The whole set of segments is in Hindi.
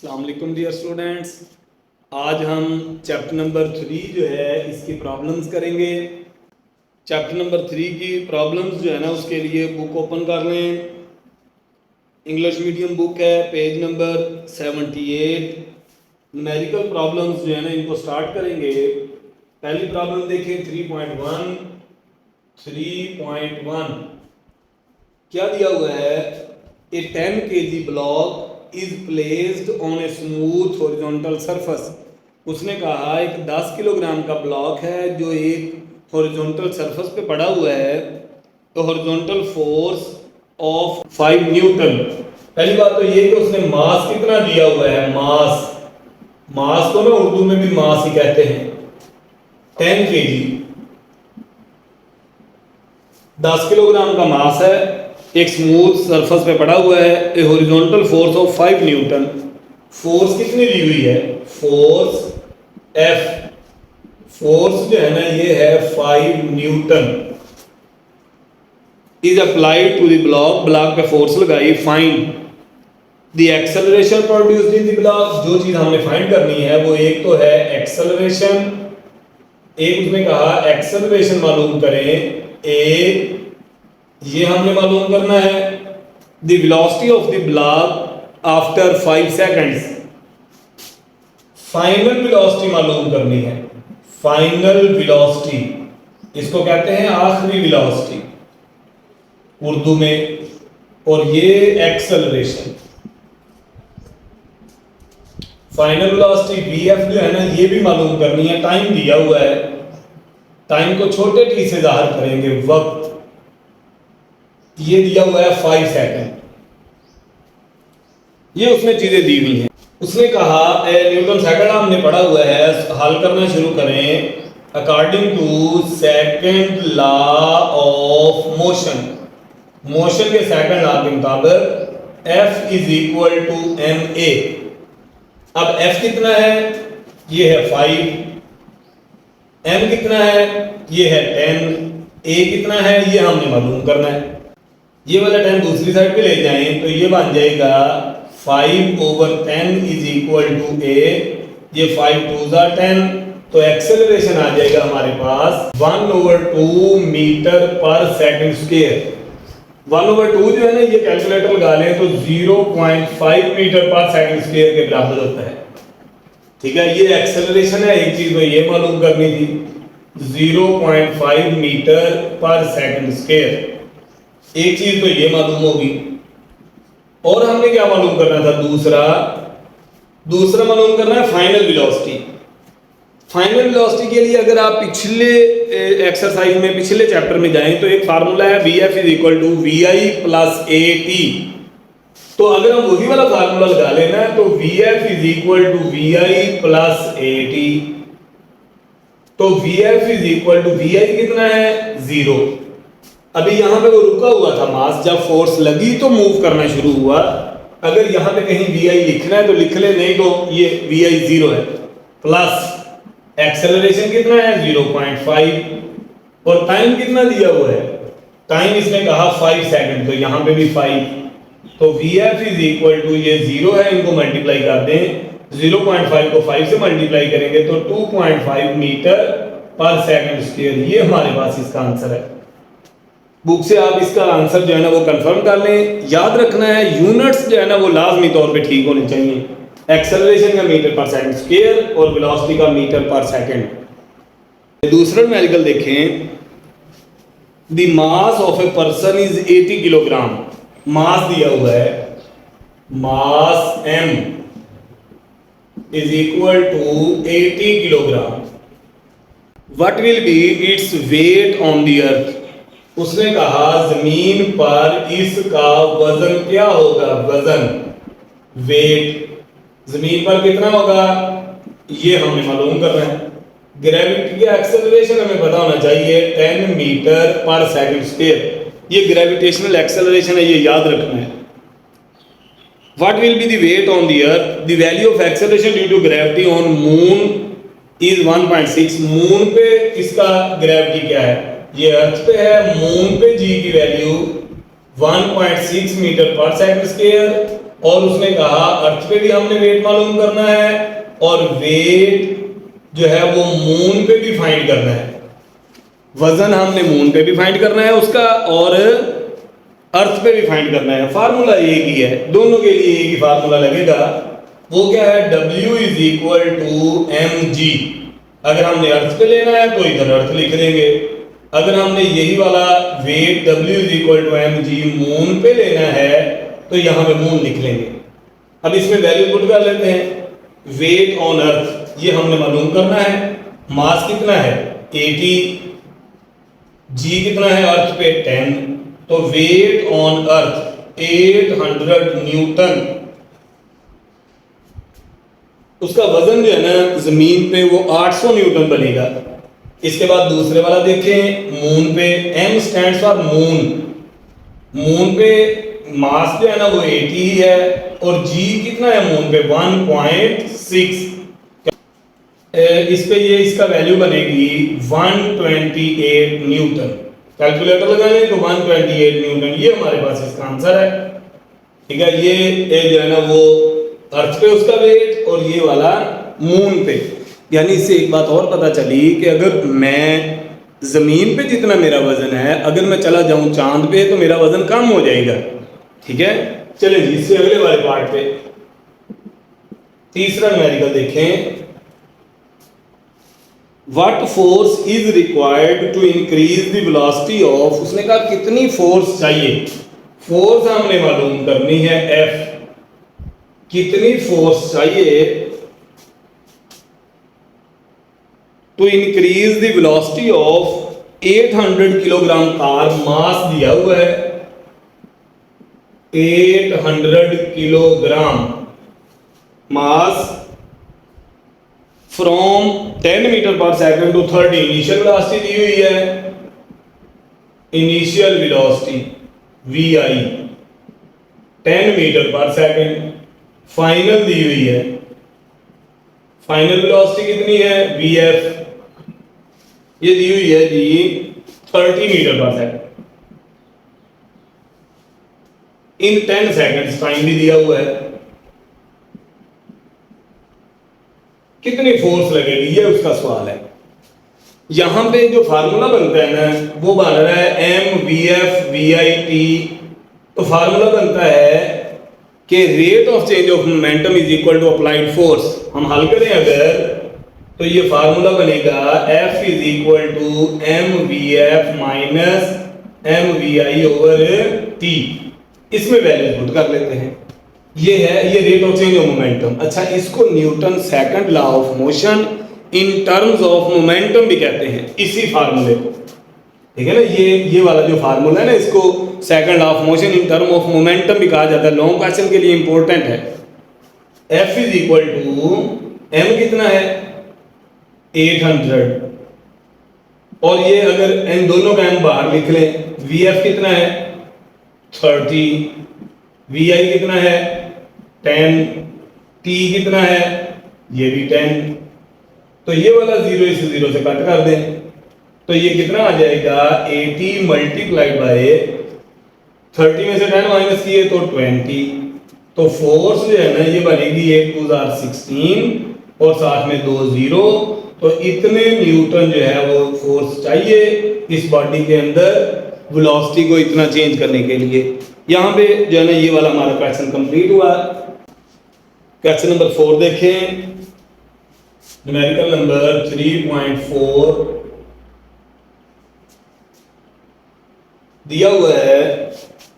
अस्सलाम वालेकुम डियर स्टूडेंट्स। आज हम चैप्टर नंबर 3 जो है इसकी प्रॉब्लम्स करेंगे। चैप्टर नंबर 3 की प्रॉब्लम्स जो है ना उसके लिए बुक ओपन कर लें। इंग्लिश मीडियम बुक है, पेज नंबर 78। न्यूमेरिकल प्रॉब्लम्स जो है ना इनको स्टार्ट करेंगे। पहली प्रॉब्लम देखें 3.1। क्या दिया हुआ है? ए 10 kg block is placed on a smooth horizontal surface. उसने कहा एक 10 किलोग्राम का ब्लॉक है जो एक हॉरिजॉन्टल सरफेस पे पड़ा हुआ है। तो हॉरिजॉन्टल फोर्स ऑफ 5 न्यूटन। पहली बात तो ये कि उसने मास कितना दिया हुआ है। मास को ना उर्दू में भी मास ही कहते हैं। 10 kg 10 किलोग्राम का मास है, एक स्मूथ सरफेस पे पड़ा हुआ है। ए horizontal force of 5 Newton. Force कितनी दी हुई है? Force F। फोर्स जो है ना ये है 5 newton. Is applied to the block पे फोर्स लगाई। Find the acceleration produced in the block. जो चीज हमने फाइंड करनी है वो एक तो है एक्सेलरेशन, एक उसने कहा एक्सेलरेशन मालूम करें। एक ये हमने मालूम करना है the velocity of the block after 5 seconds. Final velocity मालूम करनी है। फाइनल वेलोसिटी इसको कहते हैं आखिरी वेलोसिटी उर्दू में। और ये एक्सेलरेशन फाइनल वेलोसिटी VF जो है ना ये भी मालूम करनी है। टाइम दिया हुआ है, टाइम को छोटे टी से जाहिर करेंगे। वक्त ये दिया हुआ है 5 सेकंड। ये उसने चीजें दी हुई हैं। उसने कहा न्यूटन सेकंड हमने पढ़ा हुआ है, हल करना शुरू करें। According to second law of motion, motion के सेकंड लॉ के मुताबिक F is equal to ma। अब F कितना है? ये है 5। M कितना है? ये है 10। A कितना है? ये हमने मालूम करना है। ये वाला 10 दूसरी साइड पे ले जाएं तो ये बन जाएगा 5/10 इज इक्वल टू A। ये 5 2 10। तो एक्सेलरेशन आ जाएगा हमारे पास 1/2 मीटर पर सेकंड स्क्वायर। 1/2 जो है ना ये कैलकुलेटर लगा लें तो 0.5 मीटर पर सेकंड स्क्वायर के बराबर होता है। ठीक है, ये एक्सेलरेशन है। एक चीज तो ये मालूम करनी थी 0.5 मीटर पर सेकंड स्क्वायर। एक चीज तो ये मालूम होगी। और हमने क्या मालूम करना था? दूसरा मालूम करना है फाइनल वेलोसिटी। फाइनल वेलोसिटी के लिए अगर आप पिछले एक्सरसाइज में पिछले चैप्टर में जाएं तो एक फार्मूला है VF is equal to VI plus AT। तो अगर हम वही वाला फार्मूला लगा लेना तो VF is equal to VI plus AT। तो VF is equal to VI कितना है? 0। अभी यहां पे वो रुका हुआ था मास, जब फोर्स लगी तो मूव करना शुरू हुआ। अगर यहां पे कहीं VI लिखना है तो लिख ले, नहीं तो ये VI 0 है। प्लस एक्सेलरेशन कितना है? 0.5। और टाइम कितना दिया हुआ है? टाइम इसने कहा 5 सेकंड, तो यहां पे भी 5। तो VF इज इक्वल टू ये 0 है, इनको मल्टीप्लाई कर दें। 0.5 को 5 से मल्टीप्लाई करेंगे तो 2.5 मीटर पर सेकंड स्क्वायर। ये हमारे पास इसका आंसर है। बुक से आप इसका आंसर जो है ना वो कंफर्म कर लें। याद रखना है यूनिट्स जो है ना वो लाजमी तौर पे ठीक होने चाहिए। एक्सेलरेशन का मीटर पर सेकंड स्क्वायर और वेलोसिटी का मीटर पर सेकंड। दूसरा न्यूमेरिकल देखें। The mass of a person is 80 kilogram. Mass दिया हुआ है, mass M is equal to 80 kilogram. What will be its weight on the earth. उसने कहा जमीन पर इसका वजन क्या होगा? वजन, वेट जमीन पर कितना होगा ये हमें मालूम करना है। ग्रेविटी का एक्सेलरेशन हमें पता होना चाहिए 10 मीटर पर सेकंड स्क्वायर। ये ग्रेविटेशनल एक्सेलरेशन है, ये याद रखना है। What will be the weight on the earth. The value of acceleration due to gravity on moon is 1.6। Moon पे इसका ग्रेविटी क्या है? ये अर्थ पे है। मून पे G की value 1.6 metre per second square और उसने कहा अर्थ पे भी हमने वेट मालूम करना है और वेट जो है वो मून पे भी फाइंड करना है। वजन हमने मून पे भी फाइंड करना है उसका और अर्थ पे भी फाइंड करना है। फार्मूला एक ही है, दोनों के लिए एक ही फार्मूला लगेगा। वो क्या है, W is equal to mg। अगर हमने अर्थ पे लेना है तो इधर अर्थ लिख देंगे, अगर हमने यही वाला weight W is equal to mg moon पे लेना है तो यहाँ पे मून लिख लेंगे। अब इसमें वैल्यू पुट कर लेते हैं। वेट ऑन अर्थ ये हमने मालूम करना है, मास कितना है 80, जी कितना है अर्थ पे 10, तो वेट ऑन अर्थ 800 न्यूटन। उसका वजन जो है ना जमीन पे वो 800 न्यूटन बनेगा। इसके बाद दूसरे वाला देखें, मून पे m stands for moon. Moon पे मास जो है ना वो 80 ही है और g कितना है मून पे 1.6। इस पे ये इसका वैल्यू बनेगी 128 न्यूटन। कैलकुलेटर लगाएं तो 128 न्यूटन, ये हमारे पास इसका आंसर है। ठीक है, ये जो है ना वो अर्थ पे उसका वेट और ये वाला मून पे। यानी इससे एक बात और पता चली कि अगर मैं जमीन पे जितना मेरा वजन है, अगर मैं चला जाऊं चांद पे तो मेरा वजन कम हो जाएगा। ठीक है, चलिए जी इससे अगले वाले पार्ट पे तीसरा न्यूमेरिकल देखें। What force is required to increase the velocity of, उसने कहा कितनी फोर्स चाहिए। फोर्स हमने मालूम करनी है F, कितनी फोर्स चाहिए to increase the velocity of 800 kilogram car. Mass दिया हुआ है 800 kilogram mass from 10 metre per second to 30। Initial velocity दी हुई है, initial velocity VI 10 metre per second. Final दी हुई है, फाइनल वेलोसिटी कितनी है VF, ये दी हुई है जी 30 मीटर पर सेकंड। इन 10 सेकंड्स टाइम भी दिया हुआ है। कितनी फोर्स लगेगी ये उसका सवाल है। यहां पे जो फार्मूला बनता है ना वो बन रहा है MVF VIT। तो फार्मूला बनता है कि rate of change of momentum is equal to applied force. हम हल करें अगर तो ये फार्मूला बनेगा F is equal to MVF minus MVI over T। इसमें वैल्यू पुट कर लेते हैं। ये है ये rate of change of momentum. अच्छा, इसको newton second law of motion in terms of momentum भी कहते हैं, इसी फार्मूले को। ठीक है ना, ये वाला जो फार्मूला है ना इसको second law of motion in term of momentum भी कहा जाता है। लॉन्ग क्वेश्चन के लिए इंपॉर्टेंट है। F is equal to M कितना है 800 और ये अगर इन दोनों का M बाहर लिख लें, VF कितना है 30, VI कितना है 10, T कितना है ये भी 10। तो ये वाला 0 इस 0 से कट कर दें तो ये कितना आ जाएगा 80 मल्टीप्लाइड बाय 30 में से 10 माइनस किए तो 20। तो फोर्स जो है ना ये बनेगी 8 2 16 और साथ में 2 0। तो इतने न्यूटन जो है वो फोर्स चाहिए इस बॉडी के अंदर वेलोसिटी को इतना चेंज करने के लिए। यहाँ पे जो है ना ये वाला हमारा क्वेश्चन कंप्लीट हुआ। क्वेश्चन नंबर 4 देखें, न्यूमेरिकल नंबर 3.4 दिया हुआ है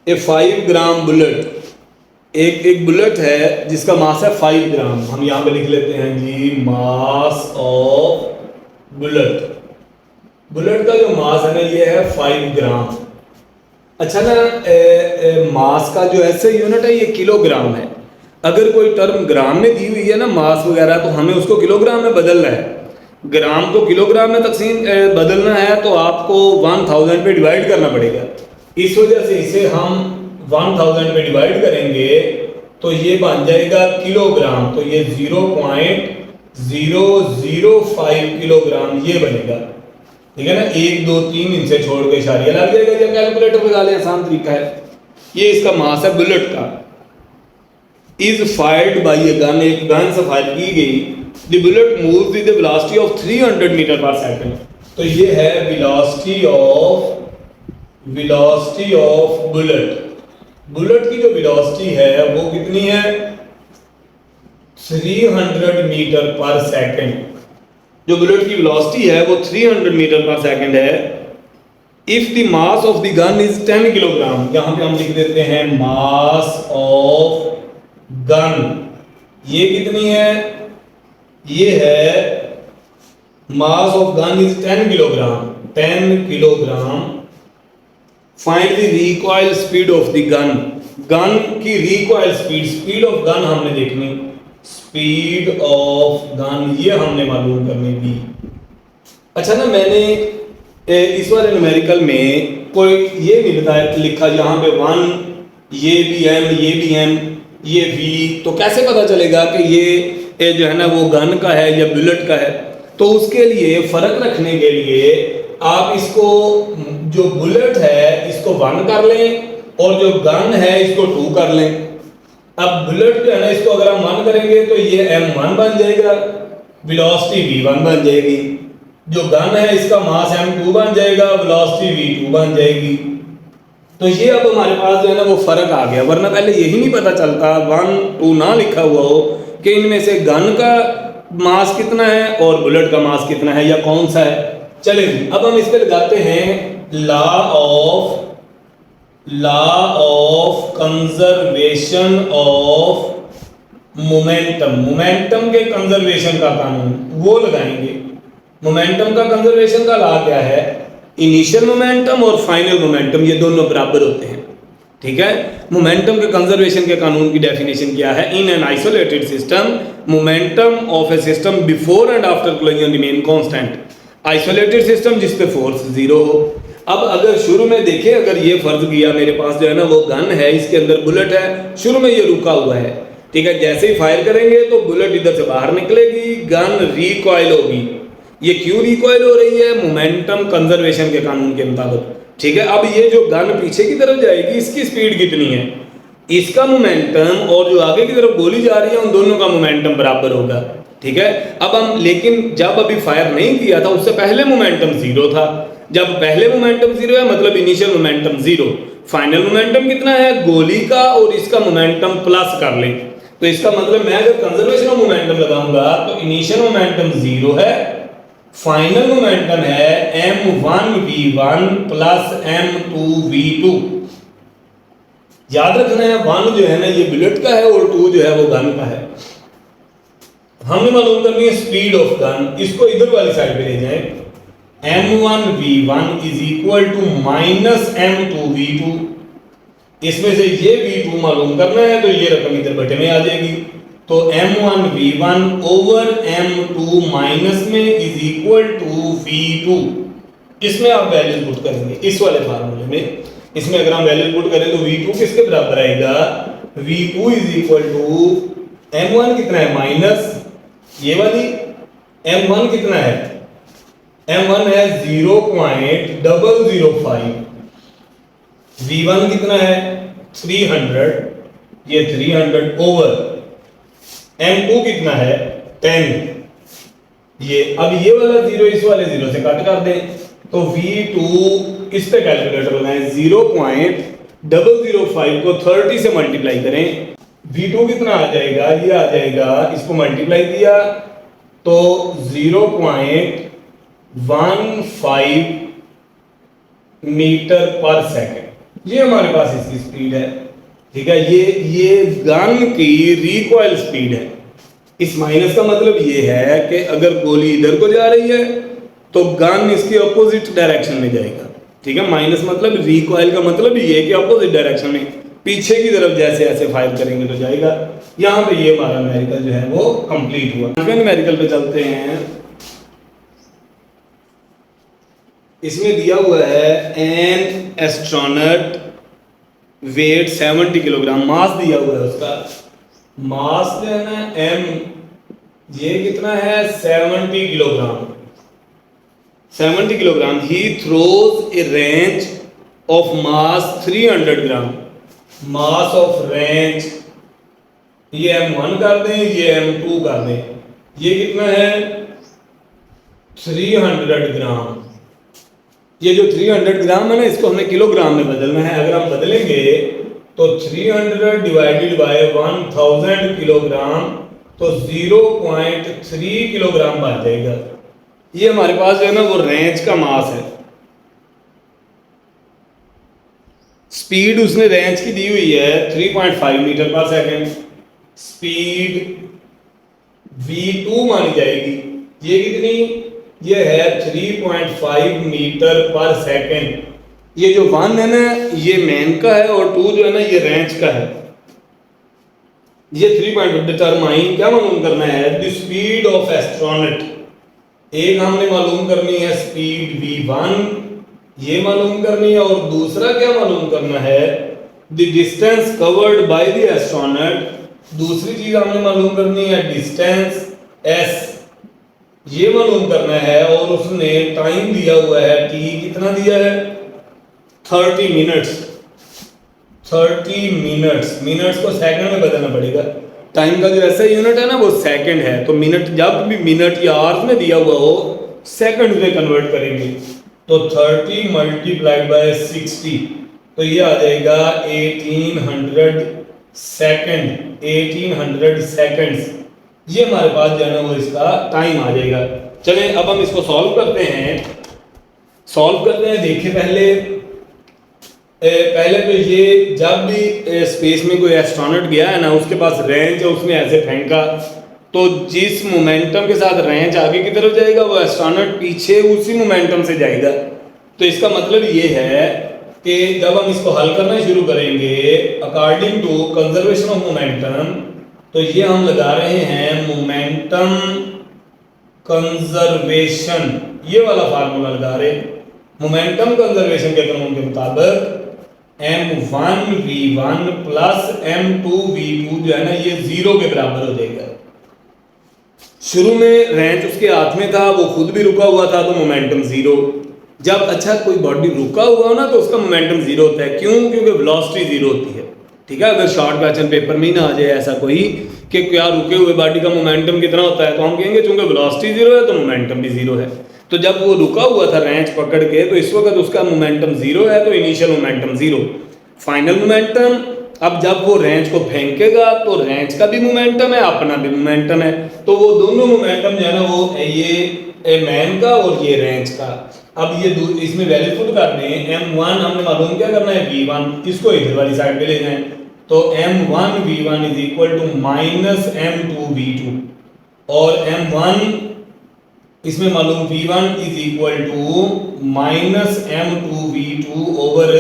ए 5 ग्राम बुलेट। एक बुलेट है जिसका मास है 5 ग्राम। हम यहाँ पे लिख लेते हैं जी मास ऑफ बुलेट। बुलेट का जो मास है ना ये है 5 ग्राम। अच्छा ना, मास का जो ऐसे यूनिट है ये किलोग्राम है। अगर कोई टर्म ग्राम में दी हुई है ना मास वगैरह तो हमें उसको किलोग्राम में बदलना है। ग्राम को किलोग्राम में तकसीम बदलना है तो आपको 1000 पे डिवाइड करना पड़ेगा। इस वजह से इसे हम 1000 पे डिवाइड करेंगे तो ये बन जाएगा किलोग्राम। तो ये 0.005 किलोग्राम ये बनेगा। ठीक है ना, 1 2 3 इनसे छोड़ के इशारिया लग जाएगा या कैलकुलेटर लगा लें, आसान तरीका है। ये इसका मास है बुलेट का। Is fired by a gun, एक गन से फायर की गई, the bullet moves with the velocity of 300 metre per second. तो ये है वेलोसिटी ऑफ बुलेट की जो वेलोसिटी है वो कितनी है, 300 मीटर पर सेकंड। जो बुलेट की वेलोसिटी है वो 300 मीटर पर सेकंड है। If the mass of the gun is 10 kilogram, यहां पे हम लिख देते हैं मास ऑफ गन, ये कितनी है, ये है mass of gun is 10 kilogram. Find the recoil speed of the gun की रिकॉइल स्पीड ऑफ गन हमने देखनी, स्पीड ऑफ गन ये हमने मालूम करनी थी। अच्छा ना, मैंने इस वाले न्यूमेरिकल में कोई ये नहीं बताया लिखा यहाँ पे 1, ये भी एम, ये भी एम, ये वी, तो कैसे पता चलेगा कि ये जो है ना वो गन का है या बुलेट का है। तो उसके लिए फर्क रखने के लिए आप इसको, जो बुलेट है इसको 1 कर लें और जो गन है इसको 2 कर लें। अब बुलेट जो है ना इसको अगर हम 1 करेंगे तो ये m1 बन जाएगा, वेलोसिटी v1 बन जाएगी। जो गन है इसका मास m2 बन जाएगा, वेलोसिटी v2 बन जाएगी। तो ये अब हमारे पास जो है ना वो फर्क आ गया, वरना पहले यही नहीं पता चलता 1, 2 ना लिखा हुआ हो कि इनमें से गन का मास कितना है और बुलेट का मास कितना है या कौन सा है। चलिए अब हम इस पे लगाते हैं law of conservation of momentum के कंजर्वेशन का कानून वो लगाएंगे। मोमेंटम का कंजर्वेशन का लॉ क्या है, इनिशियल मोमेंटम और फाइनल मोमेंटम ये दोनों बराबर होते हैं, ठीक है। मोमेंटम के कंजर्वेशन के कानून की डेफिनेशन क्या है, in an isolated system momentum of A system before and after collision remain constant. Isolated system जिस पे फोर्स 0 हो। अब अगर शुरू में देखें, अगर ये फर्ज किया मेरे पास जो है ना वो गन है, इसके अंदर बुलेट है, शुरू में ये रुका हुआ है, ठीक है। जैसे ही फायर करेंगे तो बुलेट इधर से बाहर निकलेगी, गन रिकॉइल होगी। ये क्यों रिकॉइल हो रही है, मोमेंटम कंजर्वेशन के कानून के मुताबिक, ठीक है। अब ये जो गन पीछे की तरफ जाएगी इसकी स्पीड कितनी है, इसका मोमेंटम और जो आगे की तरफ गोली जा रही है उन दोनों का मोमेंटम बराबर होगा, ठीक है। अब हम, लेकिन जब अभी फायर नहीं किया था उससे पहले मोमेंटम 0 था। जब पहले मोमेंटम 0 है मतलब इनिशियल मोमेंटम 0, फाइनल मोमेंटम कितना है, गोली का और इसका मोमेंटम प्लस कर लें। तो इसका मतलब मैं अगर कंजर्वेशन ऑफ मोमेंटम लगाऊंगा तो इनिशियल मोमेंटम 0 है, फाइनल मोमेंटम है m1v1 प्लस m2v2। याद रखना है 1 जो है ना ये बुलेट का है और 2 जो है वो गन का है। हमने मालूम करनी है स्पीड ऑफ गन, इसको इधर वाली साइड पे ले जाएं, m1v1 is equal to minus m2v2। इसमें से ये v2 मालूम करना है तो ये रकम इधर बटे में आ जाएगी। तो m1v1 ओवर m2 माइनस में इज इक्वल टू v2। इसमें आप वैल्यूज पुट करेंगे इस वाले फार्मूले में, इसमें अगर हम वैल्यूज पुट करें तो v2 किसके बराबर आएगा, v2 is equal to m1 कितना है माइनस ये वाली, m1 कितना है, m1 है 0.005, v1 कितना है 300, ये 300 ओवर m2 कितना है 10। ये अब ये वाला 0 इस वाले 0 से कट कर दें तो v2 इस पे कैलकुलेटर लगाएं, 0.005 को 30 से मल्टीप्लाई करें, v2 कितना आ जाएगा, ये आ जाएगा, इसको मल्टीप्लाई किया तो 0.15 मीटर पर सेकंड, ये हमारे पास इसकी स्पीड है, ठीक है। ये गन की रिकॉइल स्पीड है। इस माइनस का मतलब ये है कि अगर गोली इधर को जा रही है तो गन इसके ऑपोजिट डायरेक्शन में जाएगा, ठीक है। माइनस मतलब रिकॉइल का मतलब ये है कि ऑपोजिट डायरेक्शन में पीछे की तरफ जैसे ऐसे फायर करेंगे तो जाएगा। यहाँ पे ये हमारा न्यूमेरिकल जो है वो कंप्लीट हुआ। न्यूमेरिकल पे चलते हैं। इसमें दिया हुआ है an astronaut wait 70 kilogram, mass दिया हुआ है उसका, मास जो है ना m, ये कितना है 70 kilogram, 70 kilogram. He throws A range of mass 300 gram, mass of range ये M1 कर दें, ये M2 कर दें, ये कितना है 300 ग्राम। ये जो 300 ग्राम है ना, इसको हमें किलोग्राम में बदलना है। अगर हम बदलेंगे तो 300 डिवाइडेड बाय 1000 किलोग्राम, तो 0.3 किलोग्राम बन जाएगा। ये हमारे पास जो है ना वो रेंज का मास है। स्पीड उसने रेंज की दी हुई है 3.5 metre per second, speed v2 मानी जाएगी। ये कितनी, ये है 3.5 मीटर पर सेकेंड। ये जो 1 है ना ये मैन का है और 2 जो है ना ये रेंज का है। ये 3 डिटरमाइन क्या मालूम करना है, द स्पीड ऑफ एस्ट्रोनॉट। एक हमने मालूम करनी है स्पीड v1, ये मालूम करनी है, और दूसरा क्या मालूम करना है, the distance covered by the astronaut. दूसरी चीज हमने मालूम करनी है डिस्टेंस s, ये मालूम करना है। और उसने टाइम दिया हुआ है t, कितना दिया है 30 मिनट्स। 30 मिनट्स, मिनट्स को सेकंड में बदलना पड़ेगा। टाइम का जो ऐसा यूनिट है ना वो सेकंड है, तो मिनट जब भी मिनट या आवर्स में दिया हुआ हो सेकंड में कन्वर्ट करेंगे। तो 30 मल्टीप्लाइड बाय 60, तो ये आ जाएगा 1800 सेकंड, 1800 सेकंड्स। ये हमारे पास जो है ना वो इसका टाइम आ जाएगा। चलें अब हम इसको सॉल्व करते हैं। देखिए पहले तो ये जब भी स्पेस में कोई एस्ट्रोनॉट गया है ना, उसके पास रेंज है, उसने ऐसे फेंका, तो जिस मोमेंटम के साथ रेंज आगे की तरफ जाएगा वो एस्ट्रोनॉट पीछे उसी मोमेंटम से जाएगा। तो इसका मतलब ये है कि जब हम इसको हल करना शुरू करेंगे according to conservation of momentum, तो ये हम लगा रहे हैं मोमेंटम कंजर्वेशन, ये वाला फार्मूला लगा रहे हैं। मोमेंटम कंजर्वेशन के कानून के मुताबिक m1v1 प्लस m2v2 जो है ना ये 0 के बराबर हो जाएगा। शुरू में रेंज उसके हाथ में था, वो खुद भी रुका हुआ था, तो मोमेंटम 0। जब अच्छा कोई बॉडी रुका हुआ हो ना तो उसका मोमेंटम 0 होता है। क्यों? क्योंकि वेलोसिटी 0 होती है। ठीक है, अगर शॉर्ट क्वेश्चन पेपर में ही ना आ जाए ऐसा कोई कि क्या रुके हुए बॉडी का मोमेंटम कितना होता है, तो हम कहेंगे चूंकि वेलोसिटी 0 है तो मोमेंटम भी 0 है। तो जब वो रुका हुआ था रेंज पकड़ के, तो इस वक्त उसका मोमेंटम 0 है, तो इनिशियल मोमेंटम 0। फाइनल मोमेंटम, अब जब वो रेंज को फेंकेगा तो रेंज का भी मोमेंटम है, अपना भी मोमेंटम है, तो वो दोनों मोमेंटम जो है ना वो ये मैन का और ये रेंज का। अब ये इसमें वैल्यू पुट कर दें। m1 हमने मालूम क्या करना है v1, इसको इधर वाली साइड पे ले जाएं, तो m1 v1 is equal to minus m2 v2, और m1 इसमें मालूम v1 is equal to minus m2 v2 over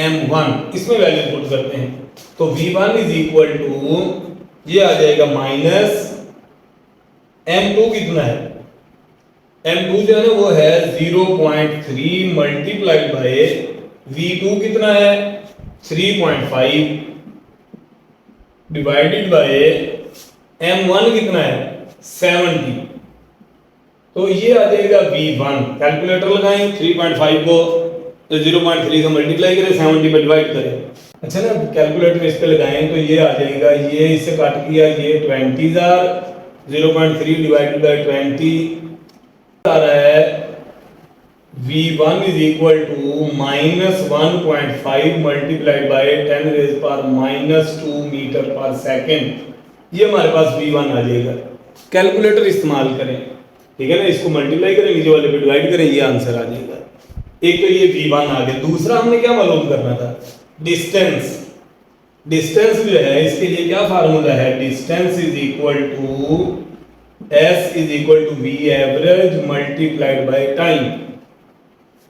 m1, इसमें वैल्यू पुट करते हैं, तो v1 इज इक्वल टू ये आ जाएगा माइनस m2 कितना है, m2 जो है ना वो है 0.3 मल्टीप्लाइड बाय v2 कितना है 3.5 डिवाइडेड बाय m1 कितना है 70, तो ये आ जाएगा v1। कैलकुलेटर लगाएं, 3.5 को 0.3 से मल्टीप्लाई करें, 70 पे डिवाइड करें। अच्छा ना, कैलकुलेटर इस पे लगाएं तो ये आ जाएगा, ये इससे काट किया, ये 20,000, 0.3 डिवाइडेड बाय 20 आ रहा है v1 is equal to minus 1.5 multiplied by 10 raise पर माइनस 2 मीटर पर सेकेंड। ये हमारे पास v1 आ जाएगा। कैलकुलेटर इस्तेमाल करें, ठीक है ना, इसको मल्टीप्लाई करें, नीचे वाले पे डिवाइड करें, ये आंसर आ जाएगा। एक तो ये v1 आ गया। दूसरा हमने क्या मालूम करना था, डिस्टेंस। डिस्टेंस जो है इसके लिए क्या फार्मूला है, distance is equal to s is equal to v average multiplied by time.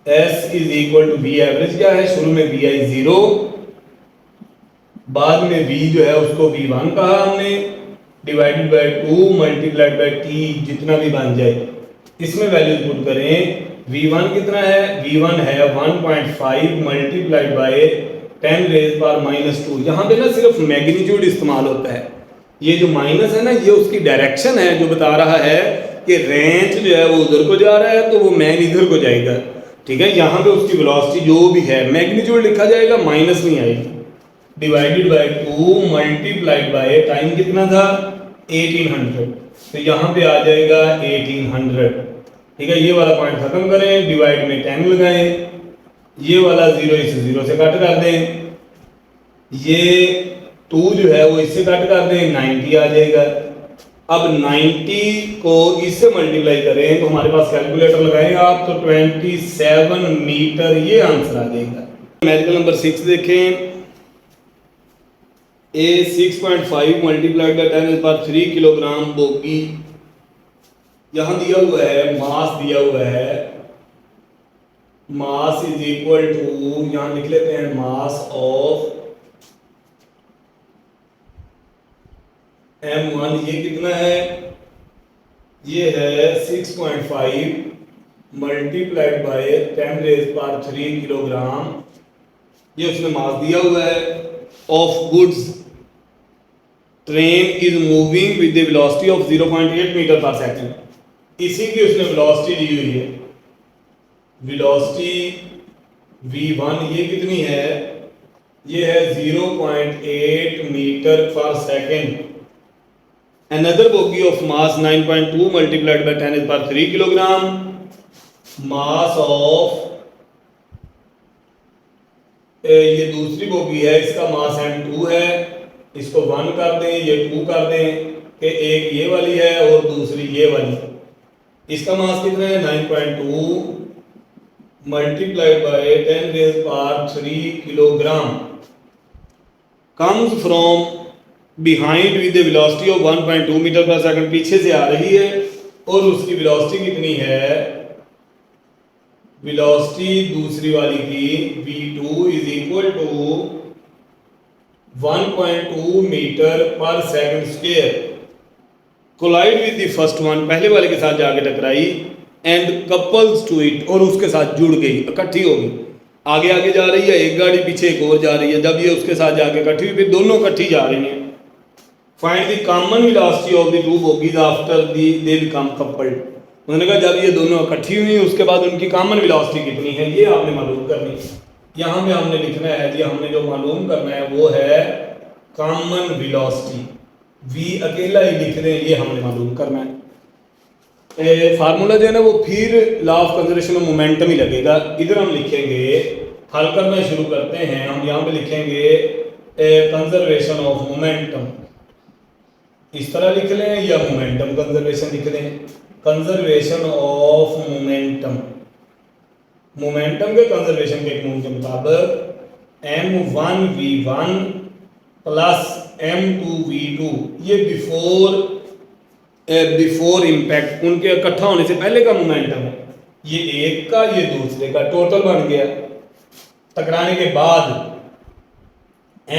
s is equal to v average क्या है, शुरू में vi 0, बाद में v जो है उसको v1 कहा हमने, divided by 2 multiplied bye t, जितना भी बन जाए। इसमें वैल्यू पुट करें, v1 कितना है, v1 है 1.5 मल्टीप्लाइड बाय 10 रेज पर माइनस 2। यहाँ पे ना सिर्फ मैग्नीट्यूड इस्तेमाल होता है, ये जो माइनस है ना ये उसकी डायरेक्शन है जो बता रहा है कि रेंज जो है वो उधर को जा रहा है, तो वो मैन इधर को जाएगा। ठीक है, यहाँ पे उसकी वेलोसिटी जो भी है मैग्नीट्यूड लिखा जाएगा, माइनस नहीं आएगी। Divided by 2 multiplied by time कितना था 1800, तो यहाँ पे आ जाएगा 1800। ठीक है, ये वाला पॉइंट खत्म करें, डिवाइड में 10 लगाएं, ये वाला 0 इस 0 से कट कर दें, ये 2 जो है वो इससे कट कर दें, 90 आ जाएगा। अब 90 को इससे मल्टीप्लाई करें तो हमारे पास कैलकुलेटर लगाएं आप, तो 27 मीटर ये आंसर आ जाएगा। न्यूमेरिकल नंबर 6 देखें, ए 6.5 मल्टीप्लाइड बाय 10⁻³ किलोग्राम बोगी, यहां दिया हुआ है मास दिया हुआ है, मास इज इक्वल टू, यहां लिख लेते हैं मास ऑफ M1, ये कितना है, ये है 6.5 मल्टीप्लाइड बाय 10⁻³ किलोग्राम, ये उसने मास दिया हुआ है of goods. Train is moving with the velocity of 0.8 metre per second, इसी की उसने वेलोसिटी दी हुई है, वेलोसिटी v1 ये कितनी है, ये है 0.8 metre per second. Another bogie of mass 9.2 multiplied by 10⁻³ kilogram, mass of, ये दूसरी बोगी है, इसका मास m2 है, इसको 1 कर दें, ये 2 कर दें, कि एक ये वाली है और दूसरी ये वाली, इसका मास कितना है 9.2 मल्टीप्लाइड बाय 10⁻³ kilogram, comes from behind with the velocity of 1.2 metre per second, पीछे से आ रही है और उसकी वेलोसिटी कितनी है, वेलोसिटी दूसरी वाली की v2 is equal to 1.2 metre per second square, collide with the first one, पहले वाले के साथ जाके टकराई, एंड कपल्स टू इट, और उसके साथ जुड़ गई, इकट्ठी हो गई, आगे आगे जा रही है एक गाड़ी, पीछे एक और जा रही है, जब ये उसके साथ जाके इकट्ठी हुई, फिर दोनों इकट्ठी जा रही हैं। Find the common velocity of the two bogies after they become coupled, उन्होंने कहा जब ये दोनों इकट्ठी हुई उसके बाद उनकी कॉमन वेलोसिटी कितनी है, ये आपने मालूम करनी है। यहाँ पे हमने लिखना है जी, हमने जो मालूम करना है वो है कॉमन वेलोसिटी, v अकेला ही लिख दें, ये हमने मालूम करना है। फार्मूला जो है ना वो फिर law of conservation of momentum ही लगेगा, इधर हम लिखेंगे, हल करना शुरू करते हैं, हम यहाँ पे लिखेंगे कंजर्वेशन ऑफ मोमेंटम, इस तरह लिख लें या मोमेंटम कंजर्वेशन लिख लें, कंजर्वेशन ऑफ मोमेंटम, मोमेंटम के कंजर्वेशन के कानून के मुताबिक m1v1 प्लस m2v2, ये बिफोर इम्पैक्ट, उनके इकट्ठा होने से पहले का मोमेंटम है, ये एक का ये दूसरे का टोटल बन गया, टकराने के बाद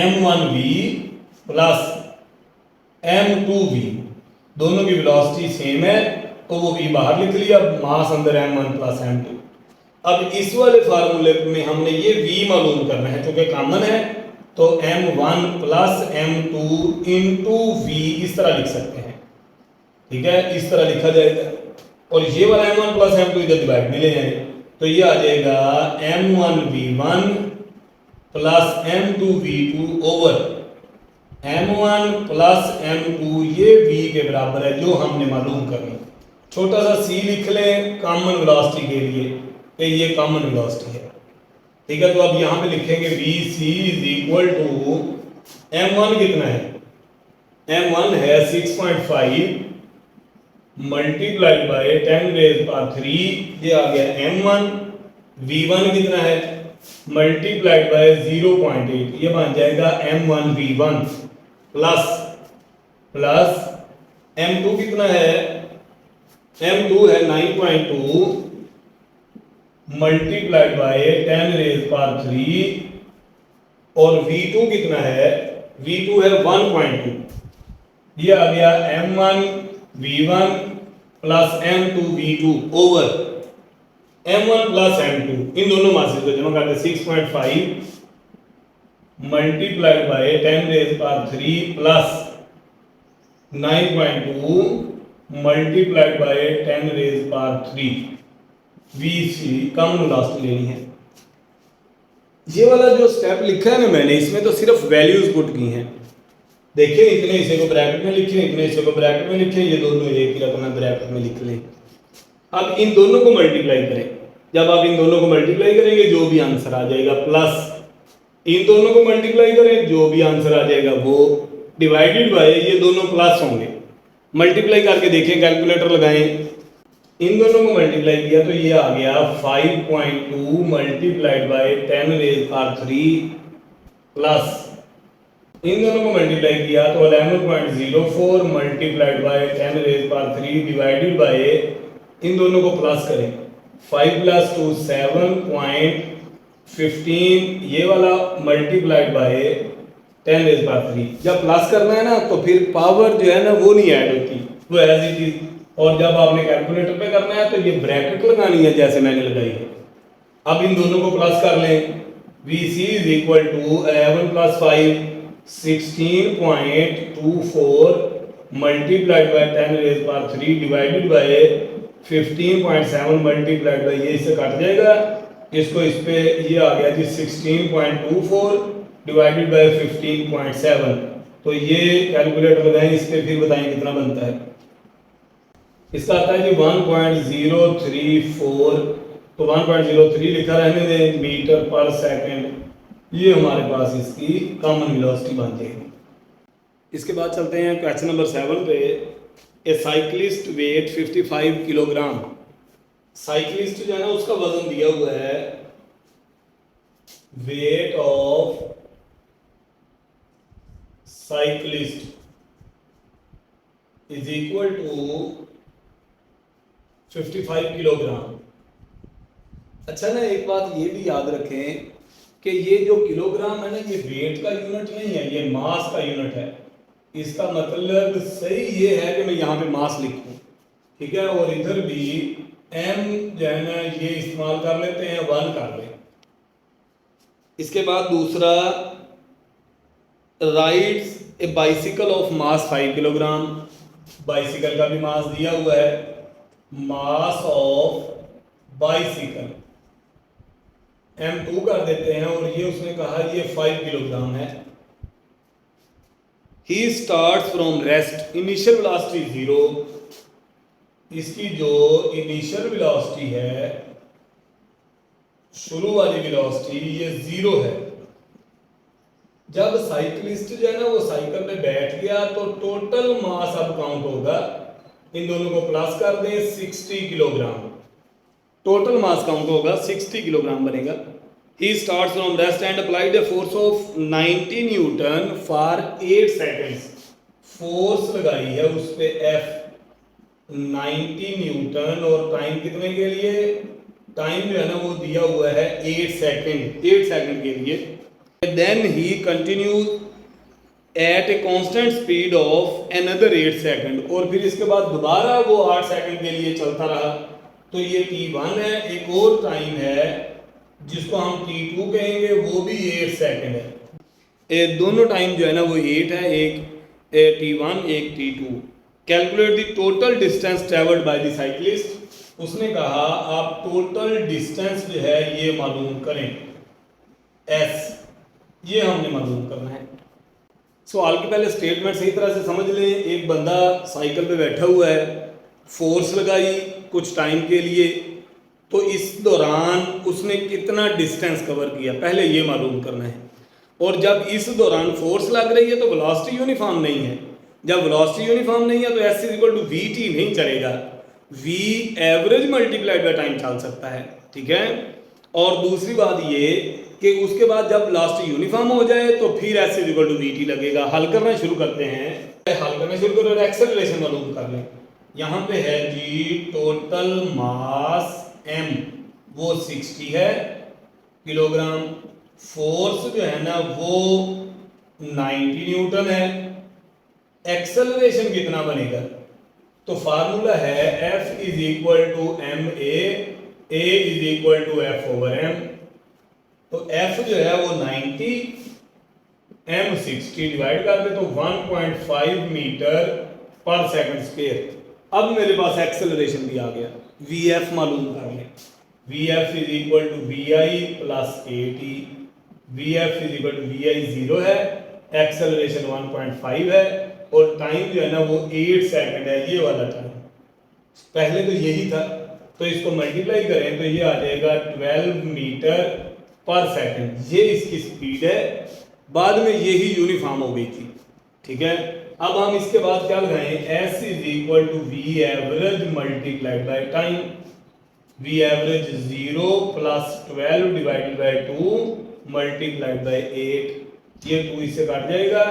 m1v प्लस m2v, दोनों की वेलोसिटी सेम है तो वो v बाहर लिख लिया, मास अंदर m1 प्लस m2। अब इस वाले फार्मूले में हमने ये v मालूम करना है, क्योंकि कॉमन है, तो m1 plus m2 into v इस तरह लिख सकते हैं, ठीक है, इस तरह लिखा जाएगा, और ये वाला m1 प्लस m2 इधर डिवाइड में ले जाएंगे, तो ये आ जाएगा m1v1 plus m2v2 over m1 plus m2, ये v के बराबर है, जो हमने मालूम करनी। छोटा सा c लिख लें कॉमन वेलोसिटी के लिए, कि ये कॉमन वेलोसिटी है, ठीक है, तो अब यहाँ पे लिखेंगे vc is equal to m1 कितना है, m1 है 6.5 मल्टीप्लाइड बाय 10⁻³ ये आ गया m1, v1 कितना है मल्टीप्लाइड बाय 0.8, ये बन जाएगा m1v1 प्लस m2 कितना है, m2 है 9.2 मल्टीप्लाइड बाय 10⁻³ और v2 कितना है, v2 है 1.2, ये आ गया m1v1 plus m2v2 over m1 plus m2, इन दोनों मासेस को जमा करते 6.5 मल्टीप्लाइड बाय 10⁻³ प्लस 9.2 मल्टीप्लाइड बाय 10⁻³ vc कॉमन वेलोसिटी लेनी है। ये वाला जो स्टेप लिखा है ना मैंने, इसमें तो सिर्फ वैल्यूज पुट की हैं। देखिए इतने हिस्से को ब्रैकेट में लिखे, इतने हिस्से को ब्रैकेट में लिखे, ये दोनों एक ही रकम है ब्रैकेट में लिख लें। अब इन दोनों को मल्टीप्लाई करें, जब आप इन दोनों को मल्टीप्लाई करेंगे जो भी आंसर आ जाएगा, प्लस इन दोनों को मल्टीप्लाई करें जो भी आंसर आ जाएगा वो डिवाइडेड बाय ये दोनों प्लस होंगे। मल्टीप्लाई करके देखिए, कैलकुलेटर लगाएं, इन दोनों को मल्टीप्लाई किया तो ये आ गया 5.2 multiplied by 10 raise power 3 plus इन दोनों को मल्टीप्लाई किया तो 11.04 multiplied by 10 raise power 3 divided by इन दोनों को प्लस करें 5 + 2 7.15 ये वाला मल्टीप्लाइड बाय 10 रेज पावर 3। जब प्लस करना है ना तो फिर पावर जो है ना वो नहीं ऐड होती, वो एज इट इज। और जब आपने कैलकुलेटर पे करना है तो ये ब्रैकेट लगानी है जैसे मैंने लगाई है। अब इन दोनों को प्लस कर लें, VC = 11 + 5 16.24 multiplied by 10 raise power 3 divided by 15.7 multiplied by ये इससे कट जाएगा, इसको इस पे ये आ गया जी 16.24 डिवाइडेड बाय 15.7। तो ये कैलकुलेटर लगाएं इस पे, फिर बताएं कितना बनता है। इसका आता है जी 1.034, तो 1.03 लिखा रहने दें मीटर पर सेकंड, ये हमारे पास इसकी कॉमन वेलोसिटी बन जाएगी। इसके बाद चलते हैं क्वेश्चन नंबर 7 पे। A cyclist weight 55 kilogram. Cyclist जो है ना उसका वजन दिया हुआ है, weight of cyclist is equal to 55 kilogram. अच्छा ना, एक बात ये भी याद रखें कि ये जो किलोग्राम है ना, ये वेट का यूनिट नहीं है, ये मास का यूनिट है। इसका मतलब सही ये है कि मैं यहाँ पे मास लिखूं, ठीक है, और इधर भी m जो है ना ये इस्तेमाल कर लेते हैं, 1 कर लें। इसके बाद दूसरा, rides A bicycle of mass 5 kilogram. Bicycle का भी मास दिया हुआ है, मास ऑफ बाइसिकल m2 कर देते हैं, और ये उसने कहा ये 5 किलोग्राम है। He starts from rest, initial velocity 0। इसकी जो इनिशियल वेलोसिटी है, शुरू वाली वेलोसिटी, ये 0 है। जब साइक्लिस्ट जो है ना वो साइकिल पे बैठ गया तो टोटल मास अब काउंट होगा, इन दोनों को प्लस कर दें 60 किलोग्राम, टोटल मास काउंट होगा 60 किलोग्राम बनेगा। He starts from rest and applied a force of 90 Newton for 8 seconds। Force लगाई है उस पे F 90 न्यूटन, और टाइम कितने के लिए, टाइम जो है ना वो दिया हुआ है 8 सेकंड, 8 सेकंड के लिए। Then he continues at a constant speed of another 8 second, और फिर इसके बाद दोबारा वो 8 सेकंड के लिए चलता रहा। तो ये T1 है, एक और टाइम है जिसको हम T2 कहेंगे, वो भी 8 सेकंड है। दोनों टाइम जो है ना वो 8 है, एक T1 एक T2। Calculate the total distance travelled by the cyclist. उसने कहा आप टोटल डिस्टेंस जो है ये मालूम करें, S ये हमने मालूम करना है। सवाल के पहले स्टेटमेंट सही तरह से समझ लें। एक बंदा साइकिल पे बैठा हुआ है, फोर्स लगाई कुछ टाइम के लिए, तो इस दौरान उसने कितना डिस्टेंस कवर किया पहले ये मालूम करना है। और जब इस दौरान फोर्स लग रही है तो वेलोसिटी यूनिफॉर्म नहीं है। जब वेलोसिटी यूनिफॉर्म नहीं है तो S = VT नहीं चलेगा, V average multiplied by time चल सकता है, ठीक है। और दूसरी बात ये कि उसके बाद जब वेलोसिटी यूनिफॉर्म हो जाए तो फिर S = VT लगेगा। हल करना शुरू करते हैं, हल करना शुरू करो और एक्सेलरेशन मालूम कर लें। यहाँ पे है जी टोटल मास m वो 60 है किलोग्राम, फोर्स जो है ना वो 90 न्यूटन है, एक्सेलरेशन कितना बनेगा, तो फार्मूला है F = ma, a = F/m। तो F जो है वो 90, m 60 डिवाइड कर दे तो 1.5 मीटर पर सेकंड स्क्वायर। अब मेरे पास एक्सेलरेशन भी आ गया, VF मालूम कर लें। VF = VI + AT। V F is equal to V I 0 है, एक्सेलरेशन 1.5 है और टाइम जो है ना वो 8 सेकंड है, ये वाला टाइम। पहले तो यही था, तो इसको मल्टीप्लाई करें तो ये आ जाएगा 12 मीटर पर सेकंड, ये इसकी स्पीड है। बाद में यही यूनिफॉर्म हो गई थी, ठीक है। अब हम इसके बाद क्या लगाएं, S is equal to V average multiplied by time. V average 0 plus 12 divided by 2 multiplied by 8, ये 2 इससे काट जाएगा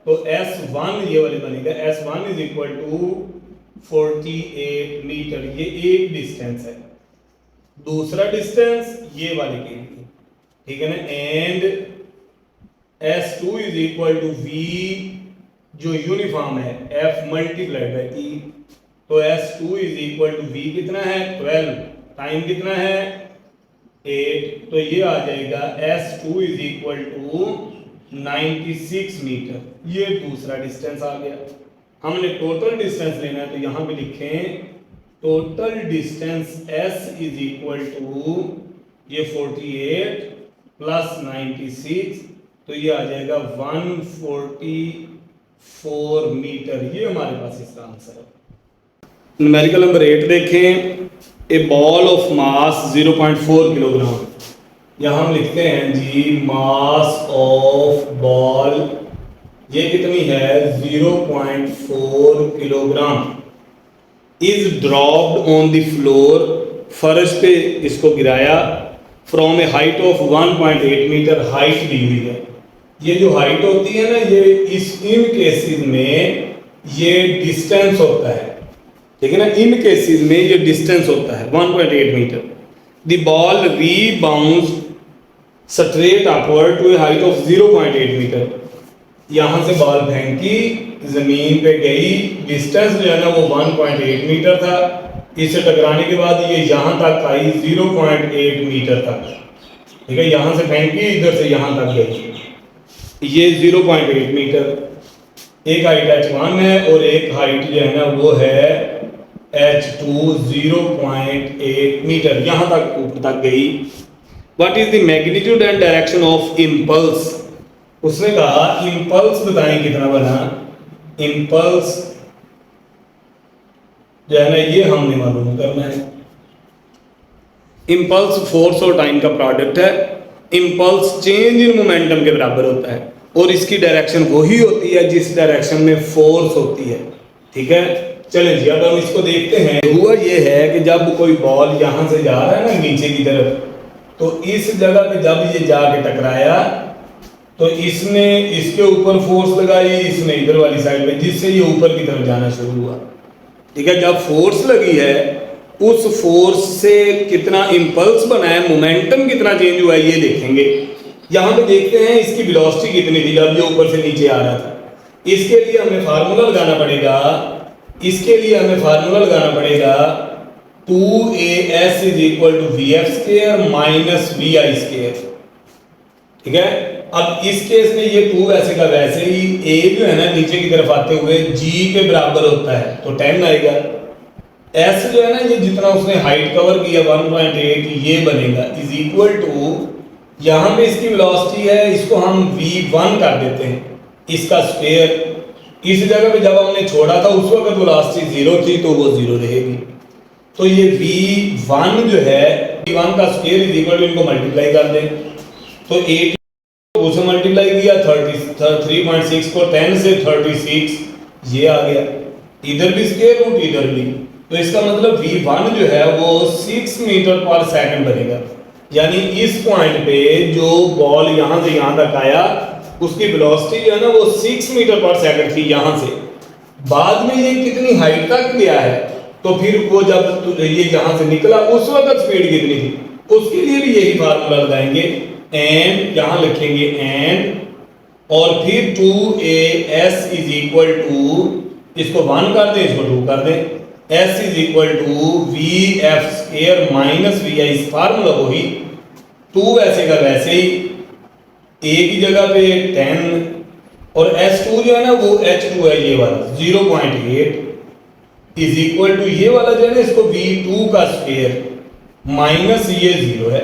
तो S1 ये वाली बनेगा, S1 is equal to 48 metre, ये एक डिस्टेंस है। दूसरा डिस्टेंस ये वाले के लिए, ठीक है ना। And S2 is equal to V जो यूनिफॉर्म है F मल्टीप्लाइड बाय E, तो S2 is equal to V कितना है 12, टाइम कितना है 8, तो ये आ जाएगा S2 is equal to 96 metre, ये दूसरा डिस्टेंस आ गया। हमने टोटल डिस्टेंस लेना है तो यहां पे लिखें total distance S is equal to ये 48 प्लस 96, तो ये आ जाएगा 144 मीटर, ये हमारे पास इसका आंसर है। न्यूमेरिकल नंबर 8 देखें, ए बॉल ऑफ मास 0.4 किलोग्राम, यहाँ हम लिखते हैं जी मास ऑफ बॉल ये कितनी है 0.4 kilogram, is dropped on the floor, फर्श पे इसको गिराया, from a height of 1.8 metre, height दी हुई है। ये जो हाइट होती है ना, ये इन केसेस में ये डिस्टेंस होता है, ठीक है ना। इन केसेस में ये डिस्टेंस होता है 1.8 metre. The ball rebounds straight upward to a height of 0.8 metre, यहां से बॉल फेंकी जमीन पे गई, डिस्टेंस जो है ना वो 1.8 मीटर था, इससे टकराने के बाद ये यहां तक आई 0.8 मीटर तक, ठीक है। यहां से फेंकी, इधर से यहां तक गई, ये 0.8 मीटर। एक हाइट H1 है और एक हाइट जो है ना वो है H2 0.8 मीटर, यहां तक ऊपर तक गई। What is the magnitude and direction of impulse, उसने कहा इम्पल्स बताएं कितना बना। इम्पल्स जो है ना ये हमने मालूम करना है। इम्पल्स फोर्स और टाइम का प्रोडक्ट है। इम्पल्स चेंज इन मोमेंटम के बराबर होता है और इसकी डायरेक्शन वही होती है जिस डायरेक्शन में फोर्स होती है, ठीक है। चलें जी, अब हम इसको देखते हैं। हुआ ये है कि जब कोई बॉल यहां से जा रहा है ना नीचे की तरफ, तो इस जगह पे जब ये जाके टकराया तो इसने इसके ऊपर फोर्स लगाई, इसने इधर वाली साइड पे, जिससे ये ऊपर की तरफ जाना शुरू हुआ, ठीक है। जब फोर्स लगी है उस फोर्स से कितना इंपल्स बना है, मोमेंटम कितना चेंज हुआ है ये देखेंगे। यहां पे देखते हैं इसकी वेलोसिटी कितनी थी जब ये ऊपर से नीचे आ रहा था। इसके लिए हमें फार्मूला लगाना पड़ेगा, इसके लिए हमें फार्मूला लगाना पड़ेगा 2as is equal to V F square minus V I square, ठीक है। अब इस केस में ये 2 वैसे का वैसे ही, a जो है ना नीचे की तरफ आते हुए g के बराबर होता है तो 10 आएगा। s जो है ना ये जितना उसने हाइट कवर किया 1.8 ये बनेगा इज इक्वल टू, यहां पे इसकी वेलोसिटी है, इसको हम v1 कर देते हैं, इसका स्क्वायर। इस जगह पे जब हमने छोड़ा था उस वक्त वेलोसिटी 0 थी तो वो 0 रहेगी, तो ये v1 जो है v1 का स्क्वायर इज इक्वल टू, इनको मल्टीप्लाई कर दें तो 8 उसे मल्टीप्लाई किया 3.6 को 10 से 36 ये आ गया, इधर भी स्क्वायर रूट इधर भी, तो इसका मतलब v1 जो है वो 6 मीटर पर सेकंड बनेगा। यानी इस पॉइंट पे जो बॉल यहां से यहां तक आया उसकी वेलोसिटी जो है ना वो 6 मीटर पर सेकंड थी यहां से। बाद में ये कितनी हाइट तक गया है तो फिर वो जब ये यहां से निकला उस वक्त स्पीड कितनी थी, उसके लिए भी यही फार्मूला लगाएंगे। एंड यहां लिखेंगे एंड, और फिर 2as इज इक्वल टू, इसको 1 कर दें इसको 2 कर दें, s is equal to V F square minus V I, formula वही 2 वैसे का वैसे ही, a की जगह पे 10 और s2 जो है ना वो h2 है ये वाला 0.8 इज इक्वल टू ये वाला जो है ना इसको v2 का स्क्वायर माइनस ये 0 है,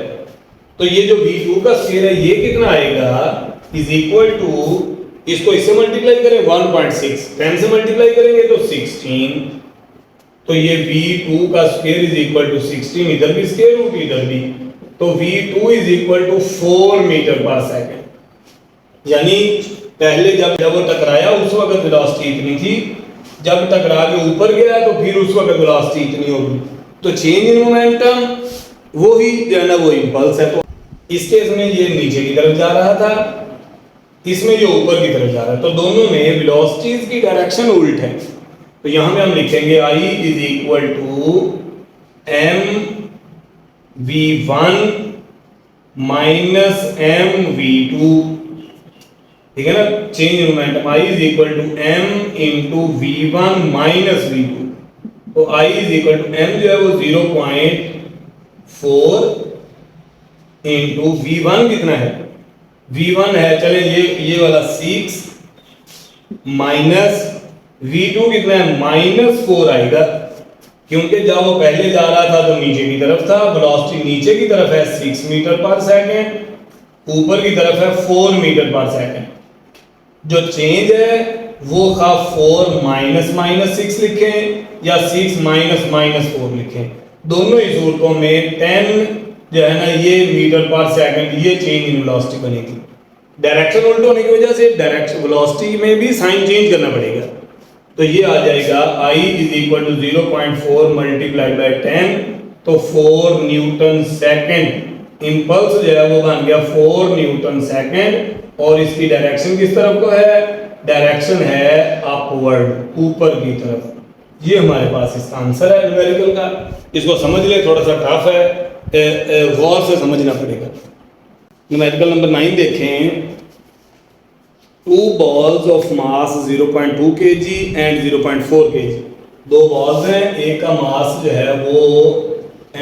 तो ये जो v2 का स्क्वायर है ये कितना आएगा, इज इक्वल टू, इसको इससे मल्टीप्लाई करें 1.6, 10 से मल्टीप्लाई करेंगे तो 16, तो ये v2 का स्क्वायर इज इक्वल टू 16, इधर भी स्क्वायर रूट इधर भी, तो v2 is equal to 4 metre per second. यानी पहले जब वो टकराया उस वक्त वेलोसिटी इतनी थी, जब टकरा के ऊपर गया तो फिर उस वक्त वेलोसिटी इतनी होगी। तो चेंज इन मोमेंटम वो ही जो है ना वो इंपल्स है। तो इस केस में ये नीचे की तरफ जा रहा था, इसमें ये ऊपर की तरफ जा रहा है, तो दोनों में वेलोसिटीज की डायरेक्शन उल्ट है। तो यहां पे हम लिखेंगे I is equal to m v1 minus m v2, ठीक है ना। Change in momentum I is equal to m into v1 minus v2, तो I is equal to m जो है वो 0.4 इंटू v1 कितना है, v1 है चले ये वाला 6 माइनस v2 कितना है -4 आएगा, क्योंकि जब वो पहले जा रहा था तो नीचे की तरफ था, वेलोसिटी नीचे की तरफ है 6 मीटर पर सेकंड, ऊपर की तरफ है 4 मीटर पर सेकंड। जो चेंज है वो खा 4 माइनस माइनस 6 लिखें या 6 माइनस माइनस 4 लिखें, दोनों ही सूरतों में 10 जो है ना ये मीटर पर सेकंड ये चेंज इन वेलोसिटी बनेगी। डायरेक्शन उल्ट होने की वजह से डायरेक्शन वेलोसिटी में भी साइन चेंज करना पड़ेगा। तो ये आ जाएगा I is equal to 0.4 multiplied by 10, तो 4 न्यूटन सेकंड। इंपल्स जो है वो बन गया 4 न्यूटन सेकंड, और इसकी डायरेक्शन किस तरफ को है, डायरेक्शन है अपवर्ड, ऊपर की तरफ। ये हमारे पास इसका आंसर है न्यूमेरिकल का। इसको समझ ले, थोड़ा सा टफ है, गौर से समझना पड़ेगा। न्यूमेरिकल नंबर 9 देखें। 2 balls of mass 0.2 kg and 0.4 kg, दो बॉल्स हैं, एक का मास जो है वो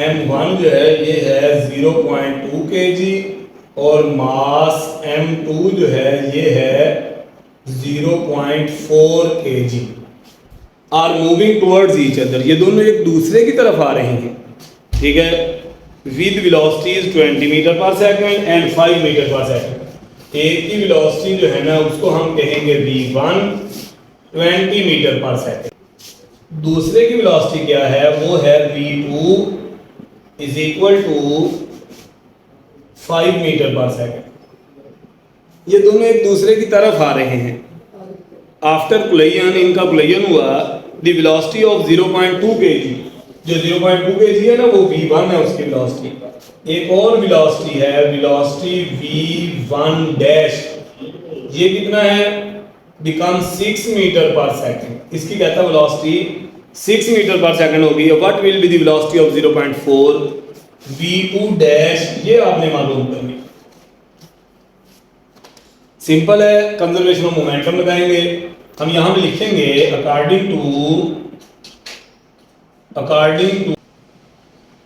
m1 जो है ये है 0.2 kg और मास m2 जो है ये है 0.4 kg, are moving towards each other. ये दोनों एक दूसरे की तरफ आ रहे हैं, ठीक है, with velocities 20 metre per second and 5 metre per second. एक की वेलोसिटी जो है ना उसको हम कहेंगे v1 20 मीटर पर सेकंड, दूसरे की वेलोसिटी क्या है वो है v2 is equal to 5 metre per second. ये दोनों एक दूसरे की तरफ आ रहे हैं। आफ्टर कोलिजन, इनका कोलिजन हुआ, द वेलोसिटी ऑफ 0.2 kg, जो 0.2 kg है ना वो v1 है उसकी वेलोसिटी। एक और वेलोसिटी है, वेलोसिटी v1 डैश, ये कितना है, बिकम 6 मीटर पर सेकंड। इसकी कहता है वेलोसिटी 6 मीटर पर सेकंड होगी। What will be the velocity of 0.4 v2 dash, ये आपने मालूम करनी। सिंपल है, कंजर्वेशन ऑफ मोमेंटम लगाएंगे हम। यहां पे लिखेंगे according to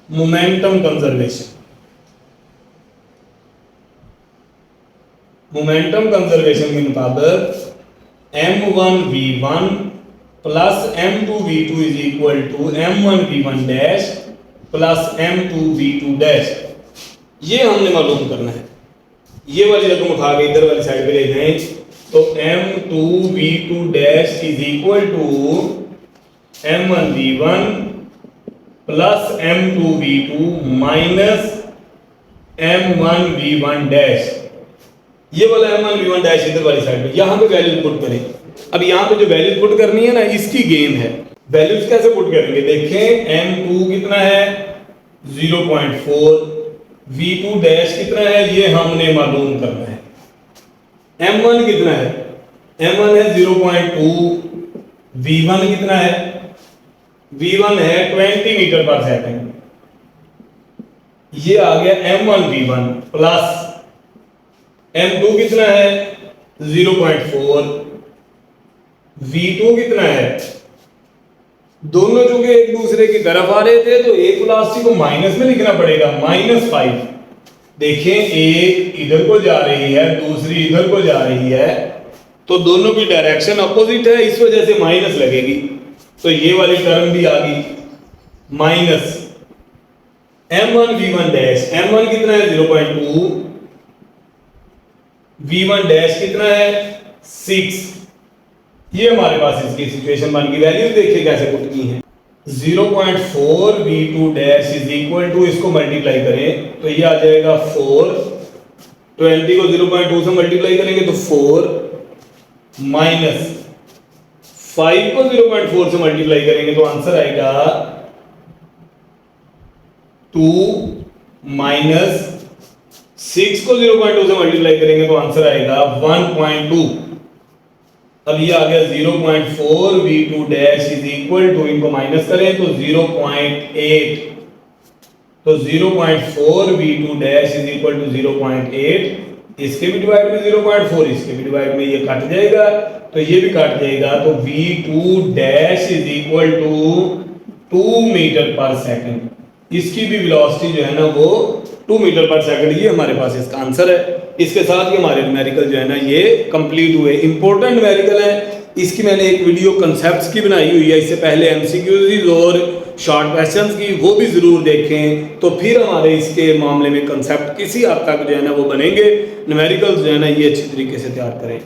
momentum conservation. Momentum conservation के मुताबिक m1 v1 plus m2 v2 is equal to m1 v1 dash plus m2 v2 dash, ये हमने मालूम करना है। ये वाली रकम उठा के इधर वाली साइड पे ले जाएं तो m2 v2 dash is equal to m1 v1 plus m2 v2 minus m1 v1 dash. ये वाला m1 v1 डैश इधर वाली साइड पे, यहां पे वैल्यू पुट करें। अब यहां पे जो वैल्यू पुट करनी है ना इसकी गेम है। वैल्यूज कैसे पुट करेंगे, देखें m2 कितना है 0.4, v2 डैश कितना है ये हमने मालूम करना है। m1 कितना है, m1 है 0.2, v1 कितना है, v1 है 20 मीटर पर सेकंड। ये आ गया m1 v1 प्लस m2 कितना है 0.4, v2 कितना है, दोनों चूंकि एक दूसरे की तरफ आ रहे थे तो एक वेलोसिटी को माइनस में लिखना पड़ेगा, -5। देखें एक इधर को जा रही है दूसरी इधर को जा रही है, तो दोनों की डायरेक्शन अपोजिट है, इस वजह से माइनस लगेगी। तो ये वाली टर्म भी आ गई minus m1 v1 dash, m1 कितना है 0.2, v1 डैश कितना है 6। ये हमारे पास इसकी सिचुएशन बन गई। वैल्यू देखिए कैसे पुट की है। 0.4 v2 dash is equal to, इसको मल्टीप्लाई करें तो ये आ जाएगा 4, 20 को 0.2 से मल्टीप्लाई करेंगे तो 4 माइनस 5 को 0.4 से मल्टीप्लाई करेंगे तो आंसर आएगा 2 माइनस 6 को 0.2 से मल्टीप्लाई करेंगे तो आंसर आएगा 1.2। अब ये आ गया 0.4 v2 dash is equal to, इनको माइनस करें तो 0.8, तो 0.4 v2 dash is equal to 0.8, इसके भी डिवाइड में 0.4, इसके भी डिवाइड में ये कट जाएगा तो ये भी कट जाएगा, तो v2 dash is equal to 2 metre per second. इसकी भी वेलोसिटी जो है ना वो 2 मीटर पर सेकंड। ये हमारे पास इसका आंसर है। इसके साथ ही हमारे न्यूमेरिकल जो है ना ये कंप्लीट हुए। इंपॉर्टेंट न्यूमेरिकल है, इसकी मैंने एक वीडियो कंसेप्ट्स की बनाई हुई है, इससे पहले एमसीक्यूज और शॉर्ट क्वेश्चंस की, वो भी ज़रूर देखें तो फिर हमारे इसके मामले में कंसेप्ट किसी हद तक जो है ना वो बनेंगे। न्यूमेरिकल्स जो है ना ये अच्छी तरीके से तैयार करें।